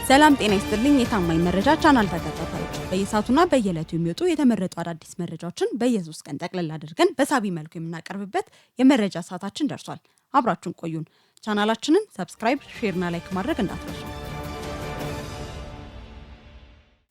ሰላም ጤና ይስጥልኝ የታማኝ መረጃ ቻናል ተከታታዮች በየሰዓቱና በየዕለቱ የሚወጡ የተመረጡ አዳዲስ መረጃዎችን በየሶስት ቀን ጠቅለል አድርገን በሳቢ መልኩ የምናቀርብበት የመረጃ ሰዓታችን ደርሷል። አብራችሁን ቆዩን። ቻናላችንን ሰብስክራይብ፣ ሼርና ላይክ ማድረግ እንዳትረሱ።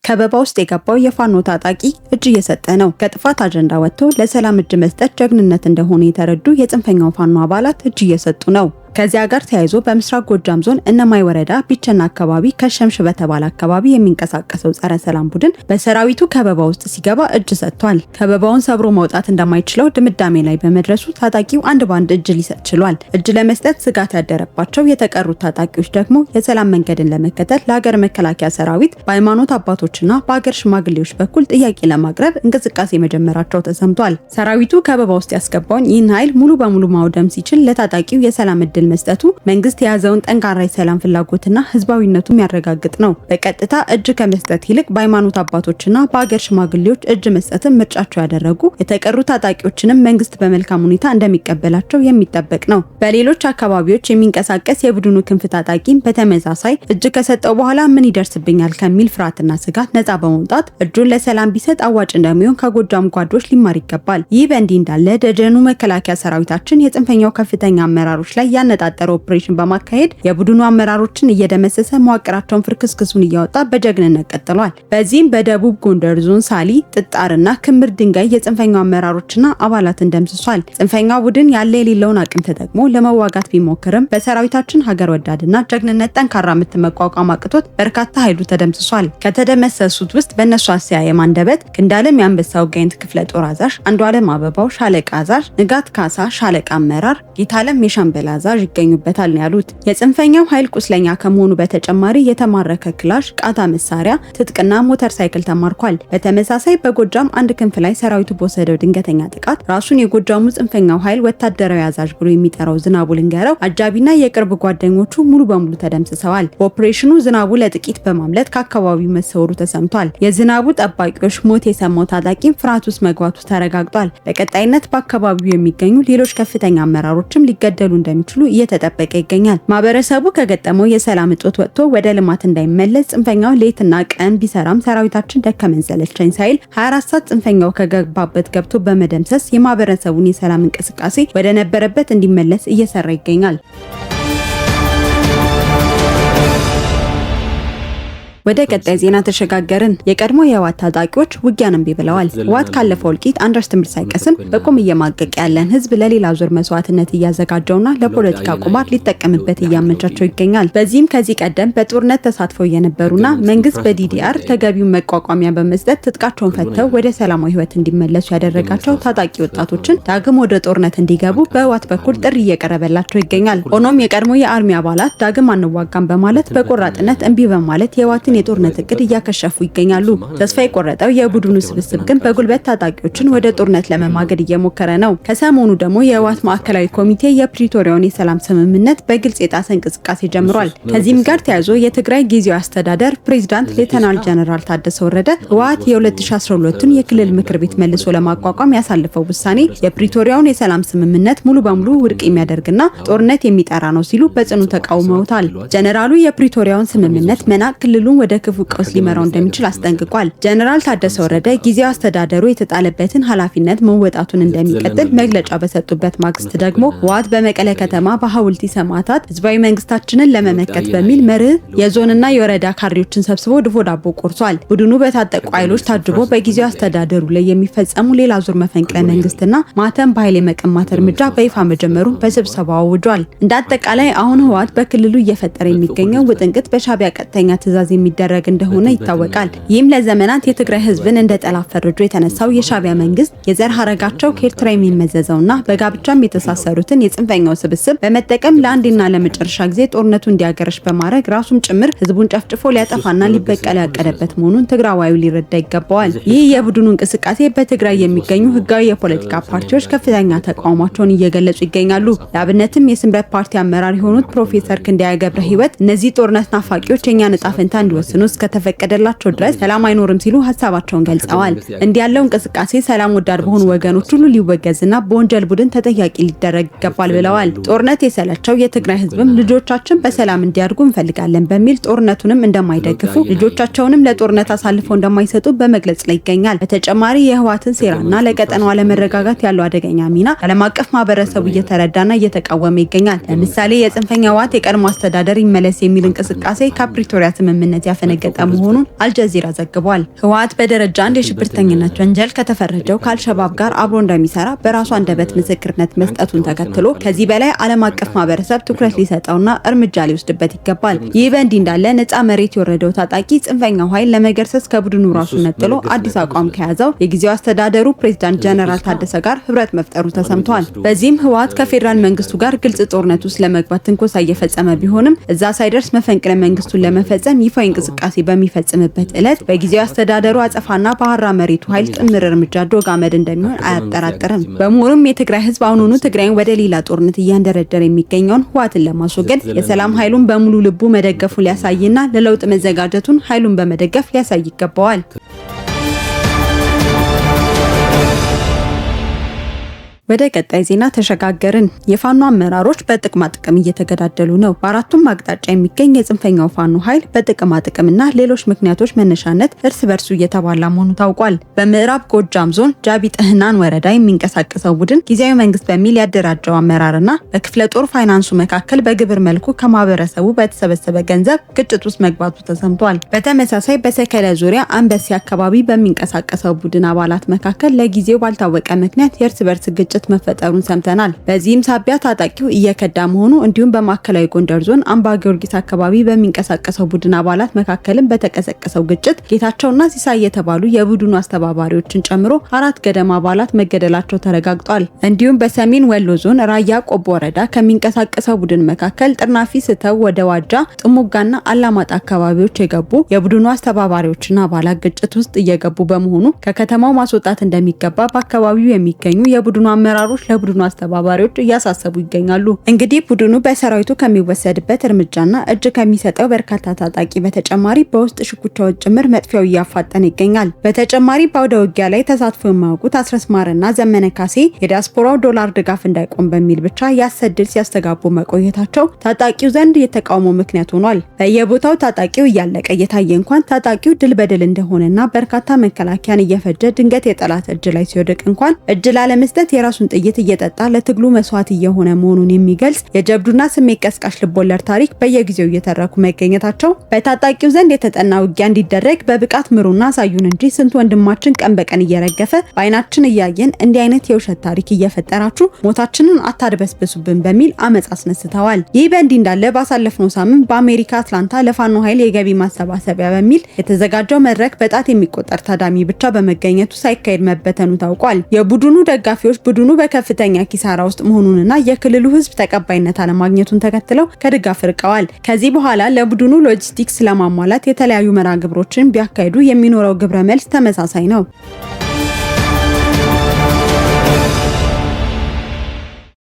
ከበባ ውስጥ የገባው የፋኖ ታጣቂ እጅ እየሰጠ ነው። ከጥፋት አጀንዳ ወጥቶ ለሰላም እጅ መስጠት ጀግንነት እንደሆነ የተረዱ የጽንፈኛው ፋኖ አባላት እጅ እየሰጡ ነው። ከዚያ ጋር ተያይዞ በምስራቅ ጎጃም ዞን እነማይ ወረዳ ቢቸና አካባቢ ከሸምሽ በተባለ አካባቢ የሚንቀሳቀሰው ጸረ ሰላም ቡድን በሰራዊቱ ከበባ ውስጥ ሲገባ እጅ ሰጥቷል። ከበባውን ሰብሮ መውጣት እንደማይችለው ድምዳሜ ላይ በመድረሱ ታጣቂው አንድ ባንድ እጅ ሊሰጥ ችሏል። እጅ ለመስጠት ስጋት ያደረባቸው የተቀሩት ታጣቂዎች ደግሞ የሰላም መንገድን ለመከተል ለሀገር መከላከያ ሰራዊት በሃይማኖት አባቶችና በሀገር ሽማግሌዎች በኩል ጥያቄ ለማቅረብ እንቅስቃሴ መጀመራቸው ተሰምቷል። ሰራዊቱ ከበባ ውስጥ ያስገባውን ይህን ኃይል ሙሉ በሙሉ ማውደም ሲችል ለታጣቂው የሰላም እድል መስጠቱ መንግስት የያዘውን ጠንካራ የሰላም ፍላጎትና ህዝባዊነቱ የሚያረጋግጥ ነው። በቀጥታ እጅ ከመስጠት ይልቅ በሃይማኖት አባቶችና በአገር ሽማግሌዎች እጅ መስጠትን ምርጫቸው ያደረጉ የተቀሩ ታጣቂዎችንም መንግስት በመልካም ሁኔታ እንደሚቀበላቸው የሚጠበቅ ነው። በሌሎች አካባቢዎች የሚንቀሳቀስ የቡድኑ ክንፍ ታጣቂም በተመሳሳይ እጅ ከሰጠው በኋላ ምን ይደርስብኛል ከሚል ፍርሃትና ስጋት ነፃ በመውጣት እጁን ለሰላም ቢሰጥ አዋጭ እንደሚሆን ከጎጃም ጓዶች ሊማር ይገባል። ይህ በእንዲህ እንዳለ ደጀኑ መከላከያ ሰራዊታችን የጽንፈኛው ከፍተኛ አመራሮች ላይ ያነጣጠረ ኦፕሬሽን በማካሄድ የቡድኑ አመራሮችን እየደመሰሰ መዋቅራቸውን ፍርክስክሱን እያወጣ በጀግንነት ቀጥሏል። በዚህም በደቡብ ጎንደር ዞን ሳሊ ጥጣርና ክምር ድንጋይ የጽንፈኛው አመራሮችና አባላትን ደምስሷል። ጽንፈኛው ቡድን ያለ የሌለውን አቅም ተጠቅሞ ለመዋጋት ቢሞክርም በሰራዊታችን ሀገር ወዳድና ጀግንነት ጠንካራ መቋቋም አቅቶት በርካታ ኃይሉ ተደምስሷል። ከተደመሰሱት ውስጥ በእነሱ አስተያየም አንደበት ክንዳለም የአንበሳው ጋይንት ክፍለ ጦር አዛዥ፣ አንዱዓለም አበባው ሻለቃ አዛዥ፣ ንጋት ካሳ ሻለቃ አመራር፣ ጌታለም የሻምበል አዛዥ ይገኙበታል ነው ያሉት። የጽንፈኛው ኃይል ቁስለኛ ከመሆኑ በተጨማሪ የተማረከ ክላሽ፣ ቃታ መሳሪያ፣ ትጥቅና ሞተር ሳይክል ተማርኳል። በተመሳሳይ በጎጃም አንድ ክንፍ ላይ ሰራዊቱ በወሰደው ድንገተኛ ጥቃት ራሱን የጎጃሙ ጽንፈኛው ኃይል ወታደራዊ አዛዥ ብሎ የሚጠራው ዝናቡ ልንገረው አጃቢና የቅርብ ጓደኞቹ ሙሉ በሙሉ ተደምስሰዋል። በኦፕሬሽኑ ዝናቡ ለጥቂት በማምለጥ ከአካባቢው መሰወሩ ተሰምቷል። የዝናቡ ጠባቂዎች ሞት የሰማው ታጣቂም ፍርሃት ውስጥ መግባቱ ተረጋግጧል። በቀጣይነት በአካባቢው የሚገኙ ሌሎች ከፍተኛ አመራሮችም ሊገደሉ እንደሚችሉ እየተጠበቀ ይገኛል። ማህበረሰቡ ከገጠመው የሰላም እጦት ወጥቶ ወደ ልማት እንዳይመለስ ጽንፈኛው ሌትና ቀን ቢሰራም ሰራዊታችን ደከመን ሰለቸኝ ሳይል 24 ሰዓት ጽንፈኛው ከገባበት ገብቶ በመደምሰስ የማህበረሰቡን የሰላም እንቅስቃሴ ወደ ነበረበት እንዲመለስ እየሰራ ይገኛል። ወደ ቀጣይ ዜና ተሸጋገርን። የቀድሞ የህወሓት ታጣቂዎች ውጊያን እምቢ ብለዋል። ህወሓት ካለፈው እልቂት አንዳች ትምህርት ሳይቀስም በቁም እየማቀቀ ያለን ህዝብ ለሌላ ዙር መስዋዕትነት እያዘጋጀውና ለፖለቲካ ቁማር ሊጠቀምበት እያመቻቸው ይገኛል። በዚህም ከዚህ ቀደም በጦርነት ተሳትፈው የነበሩና መንግስት በዲዲአር ተገቢውን መቋቋሚያ በመስጠት ትጥቃቸውን ፈተው ወደ ሰላማዊ ህይወት እንዲመለሱ ያደረጋቸው ታጣቂ ወጣቶችን ዳግም ወደ ጦርነት እንዲገቡ በህወሓት በኩል ጥሪ እየቀረበላቸው ይገኛል። ሆኖም የቀድሞ የአርሚ አባላት ዳግም አንዋጋም በማለት በቆራጥነት እምቢ በማለት የህወሓትን የጦርነት እቅድ እያከሸፉ ይገኛሉ። ተስፋ የቆረጠው የቡድኑ ስብስብ ግን በጉልበት ታጣቂዎችን ወደ ጦርነት ለመማገድ እየሞከረ ነው። ከሰሞኑ ደግሞ የህወሓት ማዕከላዊ ኮሚቴ የፕሪቶሪያውን የሰላም ስምምነት በግልጽ የጣሰ እንቅስቃሴ ጀምሯል። ከዚህም ጋር ተያይዞ የትግራይ ጊዜያዊ አስተዳደር ፕሬዝዳንት ሌተናል ጀነራል ታደሰ ወረደ ህወሓት የ2012ን የክልል ምክር ቤት መልሶ ለማቋቋም ያሳለፈው ውሳኔ የፕሪቶሪያውን የሰላም ስምምነት ሙሉ በሙሉ ውድቅ የሚያደርግና ጦርነት የሚጠራ ነው ሲሉ በጽኑ ተቃውመውታል። ጀነራሉ የፕሪቶሪያውን ስምምነት መናቅ ክልሉን ወደ ክፉ ቀውስ ሊመራው እንደሚችል አስጠንቅቋል። ጀነራል ታደሰ ወረደ ጊዜያዊ አስተዳደሩ የተጣለበትን ኃላፊነት መወጣቱን እንደሚቀጥል መግለጫ በሰጡበት ማግስት ደግሞ ህወሓት በመቀለ ከተማ በሐውልቲ ሰማዕታት ህዝባዊ መንግስታችንን ለመመከት በሚል መርህ የዞንና የወረዳ ካድሬዎችን ሰብስቦ ድፎ ዳቦ ቆርሷል። ቡድኑ በታጠቁ ኃይሎች ታጅቦ በጊዜያዊ አስተዳደሩ ላይ የሚፈጸሙ ሌላ ዙር መፈንቅለ መንግስትና ማተም በኃይል የመቀማት እርምጃ በይፋ መጀመሩ በስብሰባው አውጇል። እንደ አጠቃላይ አሁን ህወሓት በክልሉ እየፈጠረ የሚገኘው ውጥንቅጥ በሻዕቢያ ቀጥተኛ ትዕዛዝ የሚደረግ እንደሆነ ይታወቃል። ይህም ለዘመናት የትግራይ ህዝብን እንደ ጠላት ፈርጆ የተነሳው የሻዕቢያ መንግስት የዘር ሐረጋቸው ከኤርትራ የሚመዘዘውና በጋብቻም የተሳሰሩትን የጽንፈኛው ስብስብ በመጠቀም ለአንዴና ለመጨረሻ ጊዜ ጦርነቱ እንዲያገረሽ በማድረግ ራሱም ጭምር ህዝቡን ጨፍጭፎ ሊያጠፋና ሊበቀል ያቀደበት መሆኑን ትግራዋዩ ሊረዳ ይገባዋል። ይህ የቡድኑ እንቅስቃሴ በትግራይ የሚገኙ ህጋዊ የፖለቲካ ፓርቲዎች ከፍተኛ ተቃውሟቸውን እየገለጹ ይገኛሉ። ለአብነትም የስምረት ፓርቲ አመራር የሆኑት ፕሮፌሰር ክንዳያ ገብረ ህይወት እነዚህ ጦርነት ናፋቂዎች የኛ ዕጣ ፈንታ እንዲወስኑ እስከተፈቀደላቸው ድረስ ሰላም አይኖርም ሲሉ ሀሳባቸውን ገልጸዋል። እንዲህ ያለው እንቅስቃሴ ሰላም ወዳድ በሆኑ ወገኖች ሁሉ ሊወገዝና በወንጀል ቡድን ተጠያቂ ሊደረግ ይገባል ብለዋል። ጦርነት የሰለቸው የትግራይ ህዝብም ልጆቻችን በሰላም እንዲያድጉ እንፈልጋለን በሚል ጦርነቱንም እንደማይደግፉ ልጆቻቸውንም ለጦርነት አሳልፈው እንደማይሰጡ በመግለጽ ላይ ይገኛል። በተጨማሪ የህወሓትን ሴራና ለቀጠናው አለመረጋጋት ያለው አደገኛ ሚና ዓለም አቀፍ ማህበረሰቡ እየተረዳና እየተቃወመ ይገኛል። ለምሳሌ የጽንፈኛ ህወሓት የቀድሞ አስተዳደር ይመለስ የሚል እንቅስቃሴ ከፕሪቶሪያ ስምምነት ያፈነገጠ መሆኑን አልጀዚራ ዘግቧል። ህወሓት በደረጃ 1 የሽብርተኝነት ወንጀል ከተፈረጀው ከአልሸባብ ጋር አብሮ እንደሚሰራ በራሱ አንደበት ምስክርነት መስጠቱን ተከትሎ ከዚህ በላይ ዓለም አቀፍ ማህበረሰብ ትኩረት ሊሰጠውና እርምጃ ሊወስድበት ይገባል። ይህ በእንዲህ እንዳለ ነፃ መሬት የወረደው ታጣቂ ጽንፈኛው ኃይል ለመገርሰስ ከቡድኑ ራሱን ነጥሎ አዲስ አቋም ከያዘው የጊዜው አስተዳደሩ ፕሬዝዳንት ጀነራል ታደሰ ጋር ህብረት መፍጠሩ ተሰምቷል። በዚህም ህወሓት ከፌዴራል መንግስቱ ጋር ግልጽ ጦርነት ውስጥ ለመግባት ትንኮሳ እየፈጸመ ቢሆንም እዛ ሳይደርስ መፈንቅለ መንግስቱን ለመፈጸም ይፋዊ እንቅስቃሴ በሚፈጽምበት ዕለት በጊዜው አስተዳደሩ አጸፋና ባህራ መሬቱ ኃይል ጥምር እርምጃ ዶግ አመድ እንደሚሆን አያጠራጥርም። በመሆኑም የትግራይ ህዝብ አሁኑኑ ትግራይን ወደ ሌላ ጦርነት እያንደረደረ የሚገኘውን ህወሓትን ለማስወገድ የሰላም ኃይሉን በሙሉ ልቡ መደገፉ ሊያሳይና ለለውጥ መዘጋጀቱን ኃይሉን በመደገፍ ሊያሳይ ይገባዋል። ወደ ቀጣይ ዜና ተሸጋገርን። የፋኖ አመራሮች በጥቅማ ጥቅም እየተገዳደሉ ነው። በአራቱም አቅጣጫ የሚገኝ የጽንፈኛው ፋኖ ኃይል በጥቅማ ጥቅምና ሌሎች ምክንያቶች መነሻነት እርስ በርሱ እየተባላ መሆኑ ታውቋል። በምዕራብ ጎጃም ዞን ጃቢ ጥህናን ወረዳ የሚንቀሳቀሰው ቡድን ጊዜያዊ መንግስት በሚል ያደራጀው አመራርና በክፍለ ጦር ፋይናንሱ መካከል በግብር መልኩ ከማህበረሰቡ በተሰበሰበ ገንዘብ ግጭት ውስጥ መግባቱ ተሰምቷል። በተመሳሳይ በሰከለ ዙሪያ አንበሲ አካባቢ በሚንቀሳቀሰው ቡድን አባላት መካከል ለጊዜው ባልታወቀ ምክንያት የእርስ በርስ ግጭት መፈጠሩን ሰምተናል። በዚህም ሳቢያ ታጣቂው እየከዳ መሆኑ እንዲሁም በማዕከላዊ ጎንደር ዞን አምባ ጊዮርጊስ አካባቢ በሚንቀሳቀሰው ቡድን አባላት መካከልም በተቀሰቀሰው ግጭት ጌታቸውና ሲሳይ የተባሉ የቡድኑ አስተባባሪዎችን ጨምሮ 4 ገደማ አባላት መገደላቸው ተረጋግጧል። እንዲሁም በሰሜን ወሎ ዞን ራያ ቆቦ ወረዳ ከሚንቀሳቀሰው ቡድን መካከል ጥርናፊ ስተው ወደ ዋጃ ጥሙጋና አላማጣ አካባቢዎች የገቡ የቡድኑ አስተባባሪዎችና አባላት ግጭት ውስጥ እየገቡ በመሆኑ ከከተማው ማስወጣት እንደሚገባ በአካባቢው የሚገኙ የቡድኑ አመራሮች ለቡድኑ አስተባባሪዎች እያሳሰቡ ይገኛሉ። እንግዲህ ቡድኑ በሰራዊቱ ከሚወሰድበት እርምጃና እጅ ከሚሰጠው በርካታ ታጣቂ በተጨማሪ በውስጥ ሽኩቻዎች ጭምር መጥፊያው እያፋጠነ ይገኛል። በተጨማሪ በአውደ ውጊያ ላይ ተሳትፎ የማያውቁት አስረስ ማረና ዘመነ ካሴ የዲያስፖራው ዶላር ድጋፍ እንዳይቆም በሚል ብቻ ያሰድል ሲያስተጋቡ መቆየታቸው ታጣቂው ዘንድ የተቃውሞ ምክንያት ሆኗል። በየቦታው ታጣቂው እያለቀ እየታየ እንኳን ታጣቂው ድል በድል እንደሆነና በርካታ መከላከያን እየፈጀ ድንገት የጠላት እጅ ላይ ሲወድቅ እንኳን እጅ ላለመስጠት የራሱን ጥይት እየጠጣ ለትግሉ መስዋዕት እየሆነ መሆኑን የሚገልጽ የጀብዱና ስሜት ቀስቃሽ ልቦለድ ታሪክ በየጊዜው እየተረኩ መገኘታቸው በታጣቂው ዘንድ የተጠና ውጊያ እንዲደረግ በብቃት ምሩና አሳዩን እንጂ ስንት ወንድማችን ቀን በቀን እየረገፈ በአይናችን እያየን እንዲህ አይነት የውሸት ታሪክ እየፈጠራችሁ ሞታችንን አታድበስብሱብን በሚል አመጽ አስነስተዋል። ይህ በእንዲህ እንዳለ ባሳለፍነው ሳምንት በአሜሪካ አትላንታ ለፋኖ ኃይል የገቢ ማሰባሰቢያ በሚል የተዘጋጀው መድረክ በጣት የሚቆጠር ታዳሚ ብቻ በመገኘቱ ሳይካሄድ መበተኑ ታውቋል። የቡድኑ ደጋፊዎች ቡድኑ በከፍተኛ ኪሳራ ውስጥ መሆኑንና የክልሉ ህዝብ ተቀባይነት አለማግኘቱን ተከትለው ከድጋፍ ርቀዋል። ከዚህ በኋላ ለቡድኑ ሎጂስቲክስ ለማሟላት የተለያዩ መርሃ ግብሮችን ቢያካሂዱ የሚኖረው ግብረ መልስ ተመሳሳይ ነው።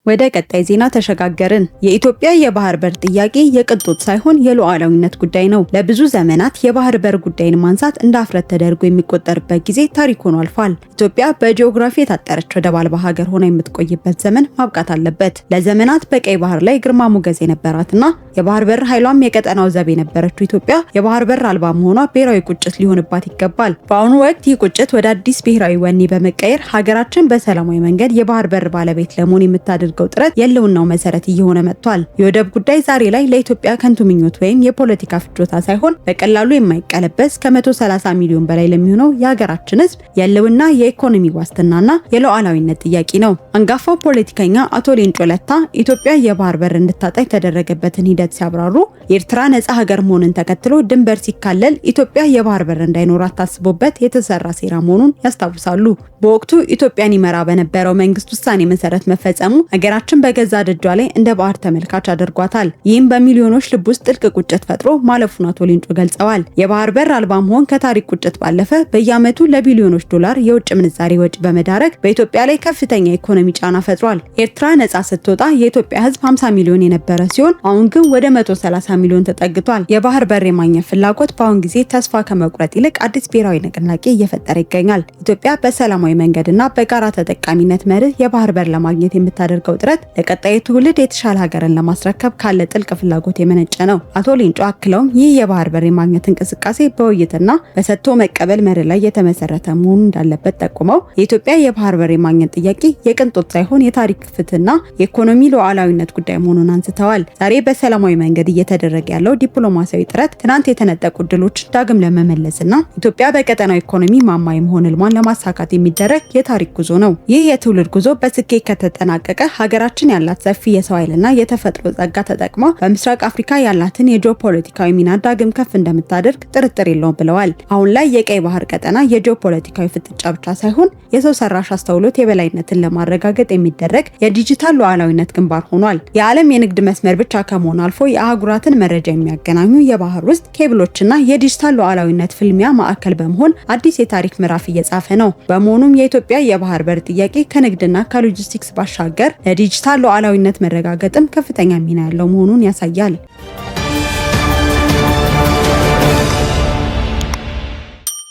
ወደ ቀጣይ ዜና ተሸጋገርን። የኢትዮጵያ የባህር በር ጥያቄ የቅንጦት ሳይሆን የሉዓላዊነት ጉዳይ ነው። ለብዙ ዘመናት የባህር በር ጉዳይን ማንሳት እንደ አፍረት ተደርጎ የሚቆጠርበት ጊዜ ታሪክ ሆኖ አልፏል። ኢትዮጵያ በጂኦግራፊ የታጠረች ወደብ አልባ ሀገር ሆና የምትቆይበት ዘመን ማብቃት አለበት። ለዘመናት በቀይ ባህር ላይ ግርማ ሞገስ የነበራትና የባህር በር ኃይሏም የቀጠናው ዘብ የነበረችው ኢትዮጵያ የባህር በር አልባ መሆኗ ብሔራዊ ቁጭት ሊሆንባት ይገባል። በአሁኑ ወቅት ይህ ቁጭት ወደ አዲስ ብሔራዊ ወኔ በመቀየር ሀገራችን በሰላማዊ መንገድ የባህር በር ባለቤት ለመሆን የምታደርገው ጥረት የህልውናው መሰረት እየሆነ መጥቷል። የወደብ ጉዳይ ዛሬ ላይ ለኢትዮጵያ ከንቱ ምኞት ወይም የፖለቲካ ፍጆታ ሳይሆን በቀላሉ የማይቀለበስ ከ130 ሚሊዮን በላይ ለሚሆነው የሀገራችን ህዝብ የህልውና የኢኮኖሚ ዋስትናና የሉዓላዊነት ጥያቄ ነው። አንጋፋው ፖለቲከኛ አቶ ሌንጮ ለታ ኢትዮጵያ የባህር በር እንድታጣ የተደረገበትን ሂደት ሲያብራሩ የኤርትራ ነጻ ሀገር መሆንን ተከትሎ ድንበር ሲካለል ኢትዮጵያ የባህር በር እንዳይኖራት ታስቦበት የተሰራ ሴራ መሆኑን ያስታውሳሉ። በወቅቱ ኢትዮጵያን ይመራ በነበረው መንግስት ውሳኔ መሰረት መፈጸሙ ሀገራችን በገዛ ደጇ ላይ እንደ ባህር ተመልካች አድርጓታል። ይህም በሚሊዮኖች ልብ ውስጥ ጥልቅ ቁጭት ፈጥሮ ማለፉን አቶ ሌንጮ ገልጸዋል። የባህር በር አልባ መሆን ከታሪክ ቁጭት ባለፈ በየዓመቱ ለቢሊዮኖች ዶላር የውጭ ምንዛሬ ወጪ በመዳረግ በኢትዮጵያ ላይ ከፍተኛ ኢኮኖሚ ጫና ፈጥሯል። ኤርትራ ነጻ ስትወጣ የኢትዮጵያ ሕዝብ 50 ሚሊዮን የነበረ ሲሆን አሁን ግን ወደ 130 ሚሊዮን ተጠግቷል። የባህር በር የማግኘት ፍላጎት በአሁን ጊዜ ተስፋ ከመቁረጥ ይልቅ አዲስ ብሔራዊ ንቅናቄ እየፈጠረ ይገኛል። ኢትዮጵያ በሰላማዊ መንገድና በጋራ ተጠቃሚነት መርህ የባህር በር ለማግኘት የምታደርገው ጥረት ለቀጣዩ ትውልድ የተሻለ ሀገርን ለማስረከብ ካለ ጥልቅ ፍላጎት የመነጨ ነው። አቶ ሌንጮ አክለውም ይህ የባህር በር የማግኘት እንቅስቃሴ በውይይትና በሰጥቶ መቀበል መርህ ላይ የተመሰረተ መሆኑን እንዳለበት ጠቁመው የኢትዮጵያ የባህር በር የማግኘት ጥያቄ የቅንጦት ሳይሆን የታሪክ ፍትህና የኢኮኖሚ ሉዓላዊነት ጉዳይ መሆኑን አንስተዋል። ዛሬ በሰላማዊ መንገድ እየተደረገ ያለው ዲፕሎማሲያዊ ጥረት ትናንት የተነጠቁ ዕድሎችን ዳግም ለመመለስና ኢትዮጵያ በቀጠናው ኢኮኖሚ ማማ የመሆን ህልሟን ለማሳካት የሚደረግ የታሪክ ጉዞ ነው። ይህ የትውልድ ጉዞ በስኬት ከተጠናቀቀ ሀገራችን ያላት ሰፊ የሰው ኃይልና የተፈጥሮ ጸጋ ተጠቅማ በምስራቅ አፍሪካ ያላትን የጂኦፖለቲካዊ ሚና ዳግም ከፍ እንደምታደርግ ጥርጥር የለውም ብለዋል። አሁን ላይ የቀይ ባህር ቀጠና የጂኦፖለቲካዊ ፍጥጫ ብቻ ሳይሆን የሰው ሰራሽ አስተውሎት የበላይነትን ለማረጋገጥ የሚደረግ የዲጂታል ሉዓላዊነት ግንባር ሆኗል። የዓለም የንግድ መስመር ብቻ ከመሆን አልፎ የአህጉራትን መረጃ የሚያገናኙ የባህር ውስጥ ኬብሎችና የዲጂታል ሉዓላዊነት ፍልሚያ ማዕከል በመሆን አዲስ የታሪክ ምዕራፍ እየጻፈ ነው። በመሆኑም የኢትዮጵያ የባህር በር ጥያቄ ከንግድና ከሎጂስቲክስ ባሻገር ለዲጂታል ሉዓላዊነት መረጋገጥም ከፍተኛ ሚና ያለው መሆኑን ያሳያል።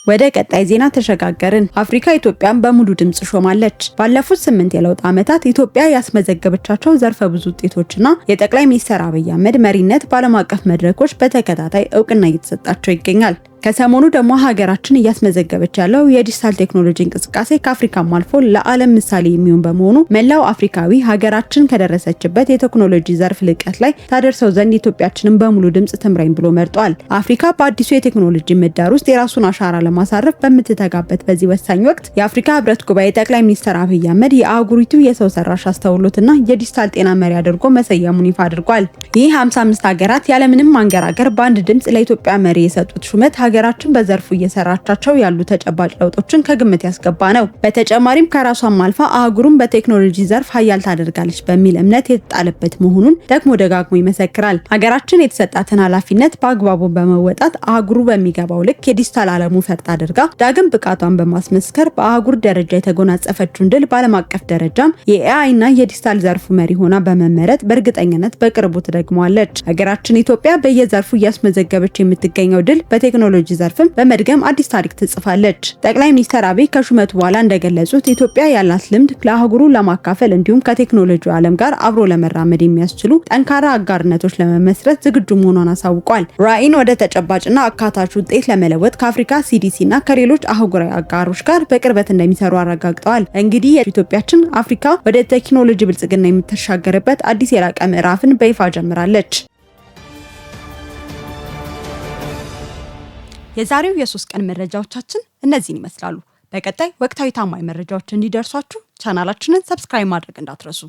ወደ ቀጣይ ዜና ተሸጋገርን። አፍሪካ ኢትዮጵያን በሙሉ ድምጽ ሾማለች። ባለፉት 8 የለውጥ ዓመታት ኢትዮጵያ ያስመዘገበቻቸው ዘርፈ ብዙ ውጤቶችና የጠቅላይ ሚኒስትር አብይ አህመድ መሪነት በዓለም አቀፍ መድረኮች በተከታታይ እውቅና እየተሰጣቸው ይገኛል። ከሰሞኑ ደግሞ ሀገራችን እያስመዘገበች ያለው የዲጂታል ቴክኖሎጂ እንቅስቃሴ ከአፍሪካም አልፎ ለዓለም ምሳሌ የሚሆን በመሆኑ መላው አፍሪካዊ ሀገራችን ከደረሰችበት የቴክኖሎጂ ዘርፍ ልቀት ላይ ታደርሰው ዘንድ ኢትዮጵያችንን በሙሉ ድምጽ ትምራኝ ብሎ መርጧል። አፍሪካ በአዲሱ የቴክኖሎጂ ምህዳር ውስጥ የራሱን አሻራ ለማሳረፍ በምትተጋበት በዚህ ወሳኝ ወቅት የአፍሪካ ህብረት ጉባኤ ጠቅላይ ሚኒስትር አብይ አህመድ የአህጉሪቱ የሰው ሰራሽ አስተውሎትና የዲጂታል ጤና መሪ አድርጎ መሰየሙን ይፋ አድርጓል። ይህ 55 ሀገራት ያለምንም ማንገራገር በአንድ ድምጽ ለኢትዮጵያ መሪ የሰጡት ሹመት ሀገራችን በዘርፉ እየሰራቻቸው ያሉ ተጨባጭ ለውጦችን ከግምት ያስገባ ነው። በተጨማሪም ከራሷም አልፋ አህጉሩን በቴክኖሎጂ ዘርፍ ሀያል ታደርጋለች በሚል እምነት የተጣለበት መሆኑን ደግሞ ደጋግሞ ይመሰክራል። ሀገራችን የተሰጣትን ኃላፊነት በአግባቡ በመወጣት አህጉሩ በሚገባው ልክ የዲጂታል ዓለሙ ፈርጥ አድርጋ ዳግም ብቃቷን በማስመስከር በአህጉር ደረጃ የተጎናጸፈችውን ድል በዓለም አቀፍ ደረጃም የኤአይ እና የዲጂታል ዘርፉ መሪ ሆና በመመረጥ በእርግጠኝነት በቅርቡ ትደግመዋለች። ሀገራችን ኢትዮጵያ በየዘርፉ እያስመዘገበች የምትገኘው ድል በቴክኖሎጂ ዘርፍም በመድገም አዲስ ታሪክ ትጽፋለች። ጠቅላይ ሚኒስትር አብይ ከሹመቱ በኋላ እንደገለጹት ኢትዮጵያ ያላት ልምድ ለአህጉሩ ለማካፈል እንዲሁም ከቴክኖሎጂው ዓለም ጋር አብሮ ለመራመድ የሚያስችሉ ጠንካራ አጋርነቶች ለመመስረት ዝግጁ መሆኗን አሳውቋል። ራዕይን ወደ ተጨባጭና አካታች ውጤት ለመለወጥ ከአፍሪካ ሲዲሲ እና ከሌሎች አህጉራዊ አጋሮች ጋር በቅርበት እንደሚሰሩ አረጋግጠዋል። እንግዲህ የኢትዮጵያችን አፍሪካ ወደ ቴክኖሎጂ ብልጽግና የምትሻገርበት አዲስ የላቀ ምዕራፍን በይፋ ጀምራለች። የዛሬው የ3 ቀን መረጃዎቻችን እነዚህን ይመስላሉ። በቀጣይ ወቅታዊ ታማኝ መረጃዎች እንዲደርሷችሁ ቻናላችንን ሰብስክራይብ ማድረግ እንዳትረሱ።